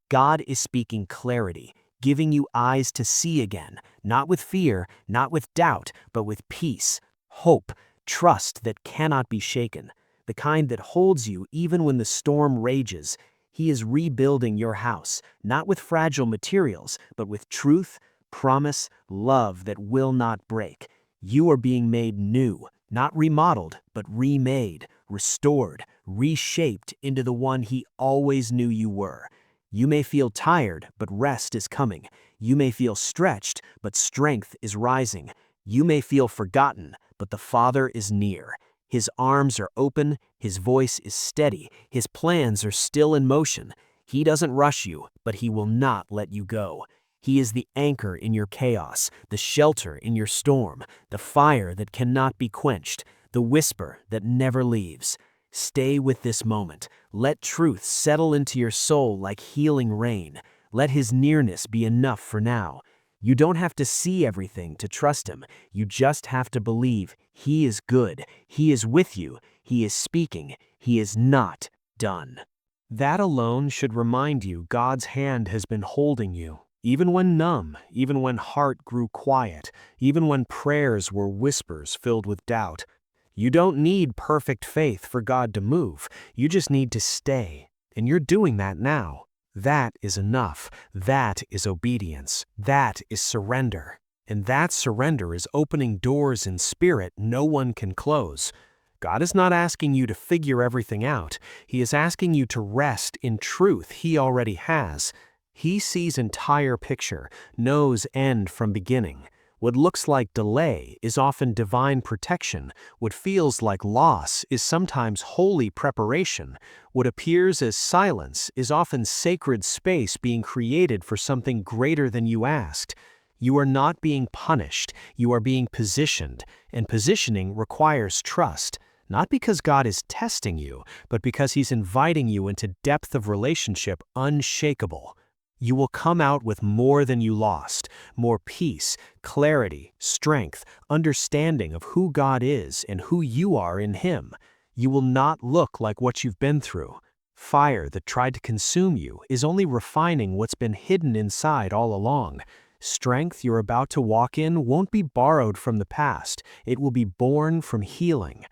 God is speaking clarity, giving you eyes to see again, not with fear, not with doubt, but with peace, hope, trust that cannot be shaken, the kind that holds you even when the storm rages. He is rebuilding your house, not with fragile materials, but with truth, promise, love that will not break. You are being made new, not remodeled, but remade, restored, reshaped into the one He always knew you were. You may feel tired, but rest is coming. You may feel stretched, but strength is rising. You may feel forgotten, but the Father is near. His arms are open, His voice is steady, His plans are still in motion. He doesn't rush you, but He will not let you go. He is the anchor in your chaos, the shelter in your storm, the fire that cannot be quenched, the whisper that never leaves. Stay with this moment. Let truth settle into your soul like healing rain. Let His nearness be enough for now. You don't have to see everything to trust Him. You just have to believe He is good. He is with you. He is speaking. He is not done. That alone should remind you God's hand has been holding you. Even when numb, even when heart grew quiet, even when prayers were whispers filled with doubt. You don't need perfect faith for God to move. You just need to stay. And you're doing that now. That is enough. That is obedience. That is surrender. And that surrender is opening doors in spirit no one can close. God is not asking you to figure everything out. He is asking you to rest in truth He already has. He sees entire picture, knows end from beginning. What looks like delay is often divine protection. What feels like loss is sometimes holy preparation. What appears as silence is often sacred space being created for something greater than you asked. You are not being punished, you are being positioned, and positioning requires trust. Not because God is testing you, but because He's inviting you into depth of relationship unshakable. You will come out with more than you lost, more peace, clarity, strength, understanding of who God is and who you are in Him. You will not look like what you've been through. Fire that tried to consume you is only refining what's been hidden inside all along. Strength you're about to walk in won't be borrowed from the past. It will be born from healing.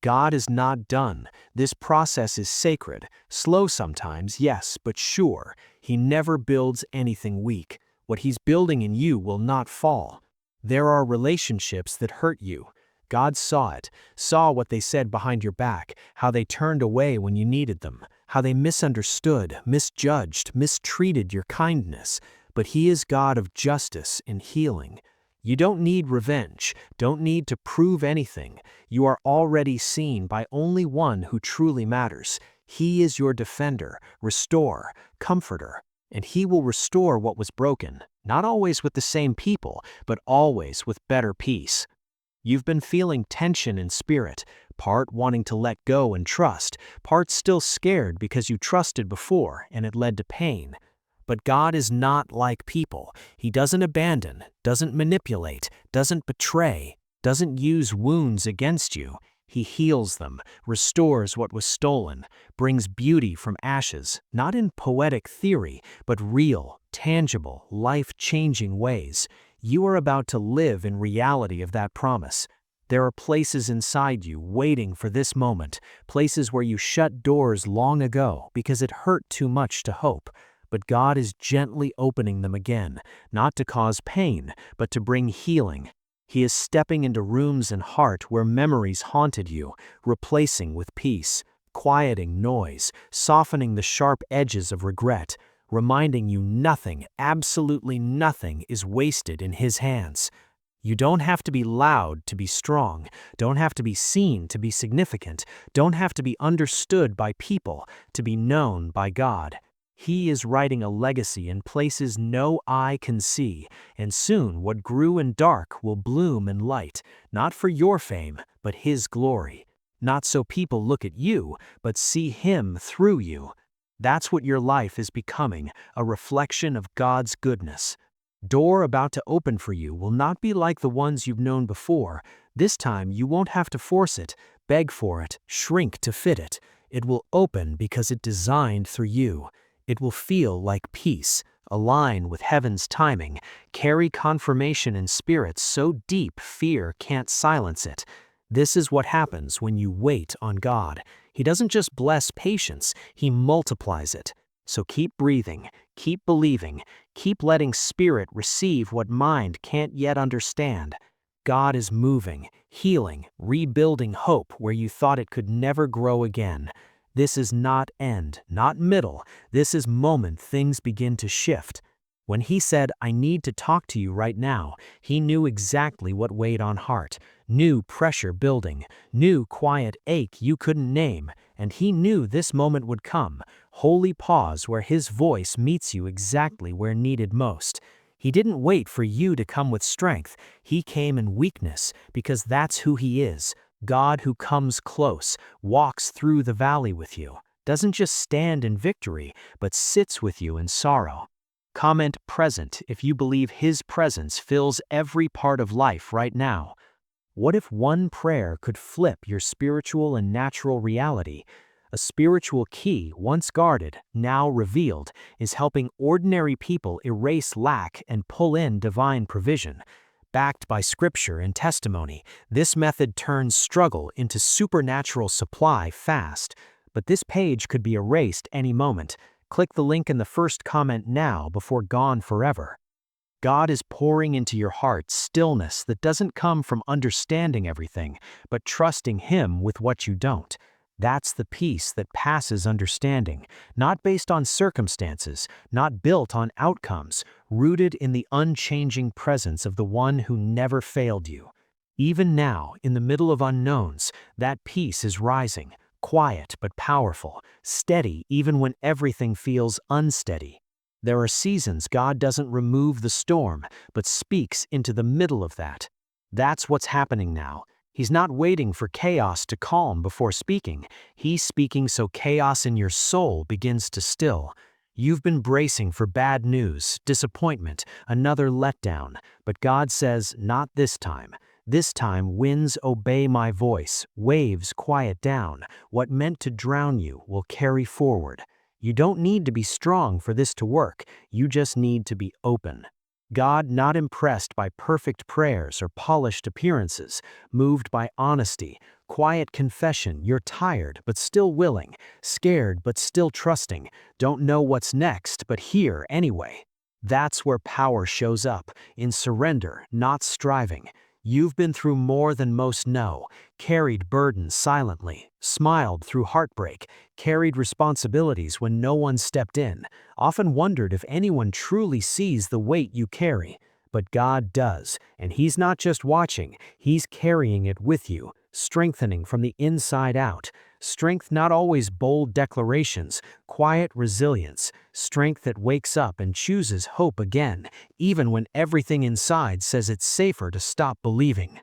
God is not done. This process is sacred. Slow sometimes, yes, but sure. He never builds anything weak. What He's building in you will not fall. There are relationships that hurt you. God saw it, saw what they said behind your back, how they turned away when you needed them, how they misunderstood, misjudged, mistreated your kindness. But He is God of justice and healing. You don't need revenge, don't need to prove anything. You are already seen by only one who truly matters. He is your defender, restorer, comforter, and He will restore what was broken, not always with the same people, but always with better peace. You've been feeling tension in spirit, part wanting to let go and trust, part still scared because you trusted before and it led to pain. But God is not like people. He doesn't abandon, doesn't manipulate, doesn't betray, doesn't use wounds against you. He heals them, restores what was stolen, brings beauty from ashes, not in poetic theory, but real, tangible, life-changing ways. You are about to live in reality of that promise. There are places inside you waiting for this moment, places where you shut doors long ago because it hurt too much to hope. But God is gently opening them again, not to cause pain, but to bring healing. He is stepping into rooms and heart where memories haunted you, replacing with peace, quieting noise, softening the sharp edges of regret, reminding you nothing, absolutely nothing, is wasted in His hands. You don't have to be loud to be strong, don't have to be seen to be significant, don't have to be understood by people to be known by God. He is writing a legacy in places no eye can see, and soon what grew in dark will bloom in light, not for your fame, but His glory. Not so people look at you, but see Him through you. That's what your life is becoming, a reflection of God's goodness. Door about to open for you will not be like the ones you've known before. This time you won't have to force it, beg for it, shrink to fit it. It will open because it designed through you. It will feel like peace, align with heaven's timing, carry confirmation in spirit so deep fear can't silence it. This is what happens when you wait on God. He doesn't just bless patience, He multiplies it. So keep breathing, keep believing, keep letting spirit receive what mind can't yet understand. God is moving, healing, rebuilding hope where you thought it could never grow again. This is not end, not middle. This is moment things begin to shift. When He said, "I need to talk to you right now," He knew exactly what weighed on heart, knew pressure building, knew quiet ache you couldn't name, and He knew this moment would come, holy pause where His voice meets you exactly where needed most. He didn't wait for you to come with strength. He came in weakness because that's who He is. God who comes close, walks through the valley with you, doesn't just stand in victory, but sits with you in sorrow. Comment present if you believe His presence fills every part of life right now. What if one prayer could flip your spiritual and natural reality? A spiritual key, once guarded, now revealed, is helping ordinary people erase lack and pull in divine provision. Backed by scripture and testimony, this method turns struggle into supernatural supply fast. But this page could be erased any moment. Click the link in the first comment now before gone forever. God is pouring into your heart stillness that doesn't come from understanding everything, but trusting Him with what you don't. That's the peace that passes understanding, not based on circumstances, not built on outcomes, rooted in the unchanging presence of the One who never failed you. Even now, in the middle of unknowns, that peace is rising, quiet but powerful, steady even when everything feels unsteady. There are seasons God doesn't remove the storm, but speaks into the middle of that. That's what's happening now. He's not waiting for chaos to calm before speaking. He's speaking so chaos in your soul begins to still. You've been bracing for bad news, disappointment, another letdown. But God says, not this time. This time winds obey my voice, waves quiet down. What meant to drown you will carry forward. You don't need to be strong for this to work. You just need to be open. God not impressed by perfect prayers or polished appearances, moved by honesty, quiet confession. You're tired but still willing, scared but still trusting, don't know what's next but here anyway. That's where power shows up, in surrender, not striving. You've been through more than most know, carried burdens silently, smiled through heartbreak, carried responsibilities when no one stepped in, often wondered if anyone truly sees the weight you carry. But God does, and He's not just watching, He's carrying it with you, strengthening from the inside out. Strength not always bold declarations, quiet resilience, strength that wakes up and chooses hope again, even when everything inside says it's safer to stop believing.